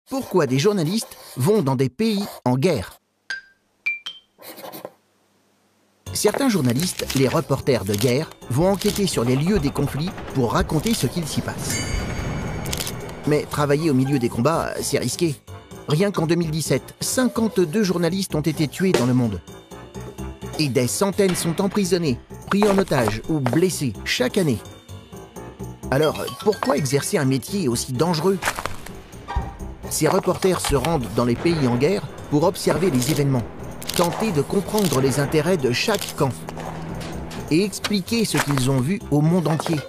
Pourquoi des journalistes vont dans des pays en guerre? Certains journalistes, les reporters de guerre, vont enquêter sur les lieux des conflits pour raconter ce qu'il s'y passe. Mais travailler au milieu des combats, c'est risqué. Rien qu'en 2017, 52 journalistes ont été tués dans le monde. Et des centaines sont emprisonnés, pris en otage ou blessés chaque année. Alors, pourquoi exercer un métier aussi dangereux? Ces reporters se rendent dans les pays en guerre pour observer les événements, tenter de comprendre les intérêts de chaque camp et expliquer ce qu'ils ont vu au monde entier.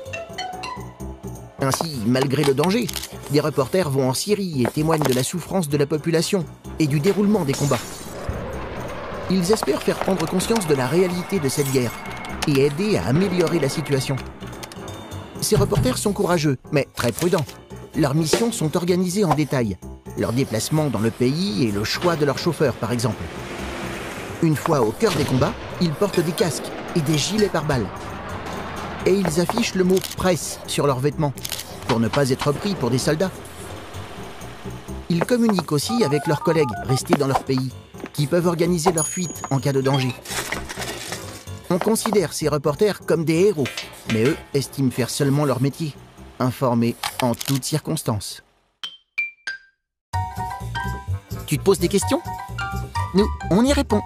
Ainsi, malgré le danger, des reporters vont en Syrie et témoignent de la souffrance de la population et du déroulement des combats. Ils espèrent faire prendre conscience de la réalité de cette guerre et aider à améliorer la situation. Ces reporters sont courageux, mais très prudents. Leurs missions sont organisées en détail. Leurs déplacements dans le pays et le choix de leur chauffeur, par exemple. Une fois au cœur des combats, ils portent des casques et des gilets pare-balles. Et ils affichent le mot « presse » sur leurs vêtements, pour ne pas être pris pour des soldats. Ils communiquent aussi avec leurs collègues restés dans leur pays, qui peuvent organiser leur fuite en cas de danger. On considère ces reporters comme des héros, mais eux estiment faire seulement leur métier, informer en toutes circonstances. Tu te poses des questions? Nous, on y répond.